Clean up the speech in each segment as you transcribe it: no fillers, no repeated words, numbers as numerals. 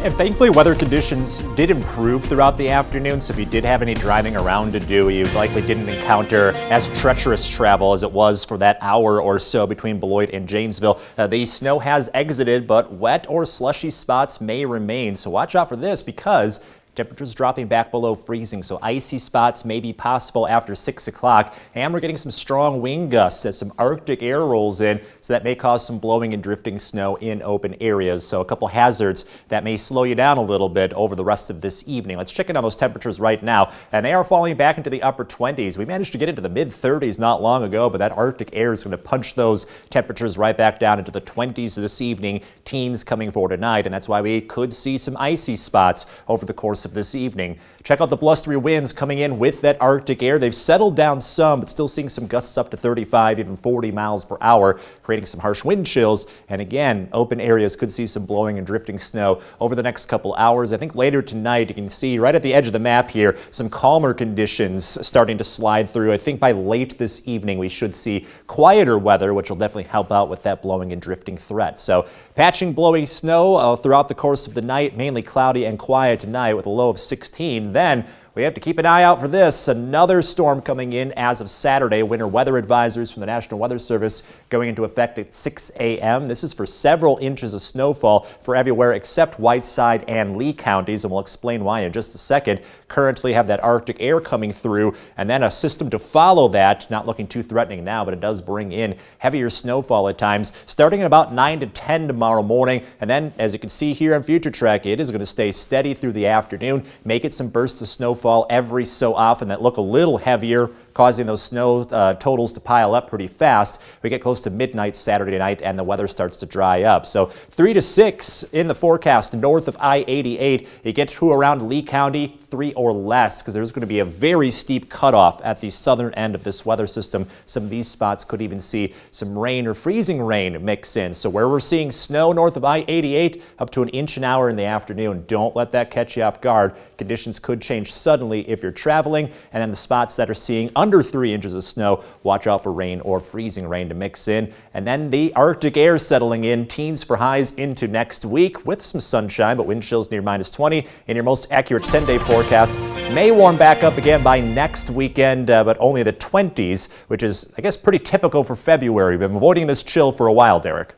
And thankfully, weather conditions did improve throughout the afternoon, so if you did have any driving around to do, you likely didn't encounter as treacherous travel as it was for that hour or so between Beloit and Janesville. The snow has exited, but wet or slushy spots may remain, so watch out for this because temperatures dropping back below freezing, so icy spots may be possible after 6 o'clock. And we're getting some strong wind gusts as some Arctic air rolls in, so that may cause some blowing and drifting snow in open areas. So a couple hazards that may slow you down a little bit over the rest of this evening. Let's check in on those temperatures right now, and they are falling back into the upper 20s. We managed to get into the mid-30s not long ago, but that Arctic air is going to punch those temperatures right back down into the 20s this evening. Teens coming for tonight, and that's why we could see some icy spots over the course of this evening. Check out the blustery winds coming in with that Arctic air. They've settled down some, but still seeing some gusts up to 35, even 40 miles per hour, creating some harsh wind chills. And again, open areas could see some blowing and drifting snow over the next couple hours. I think later tonight, you can see right at the edge of the map here, some calmer conditions starting to slide through. I think by late this evening, we should see quieter weather, which will definitely help out with that blowing and drifting threat. So patching blowing snow throughout the course of the night, mainly cloudy and quiet tonight with a low of 16. Then we have to keep an eye out for this. Another storm coming in as of Saturday. Winter weather advisories from the National Weather Service going into effect at 6 a.m. This is for several inches of snowfall for everywhere except Whiteside and Lee counties, and we'll explain why in just a second. Currently have that Arctic air coming through and then a system to follow that. Not looking too threatening now, but it does bring in heavier snowfall at times, starting at about 9 to 10 tomorrow morning. And then, as you can see here on Future Track, it is going to stay steady through the afternoon, make it some bursts of snowfall every so often that look a little heavier, causing those snow totals to pile up pretty fast. We get close to midnight Saturday night and the weather starts to dry up. So 3 to 6 in the forecast north of I-88. You get to around Lee County, 3 or less, because there's going to be a very steep cutoff at the southern end of this weather system. Some of these spots could even see some rain or freezing rain mix in. So where we're seeing snow north of I-88 up to an inch an hour in the afternoon, don't let that catch you off guard. Conditions could change suddenly if you're traveling, and then the spots that are seeing under 3 inches of snow, watch out for rain or freezing rain to mix in. And then the Arctic air settling in, teens for highs into next week with some sunshine, but wind chills near -20 in your most accurate 10-day forecast. May warm back up again by next weekend, but only the 20s, which is, I guess, pretty typical for February. We've been avoiding this chill for a while, Derek.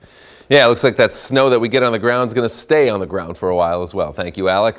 Yeah, it looks like that snow that we get on the ground is going to stay on the ground for a while as well. Thank you, Alex.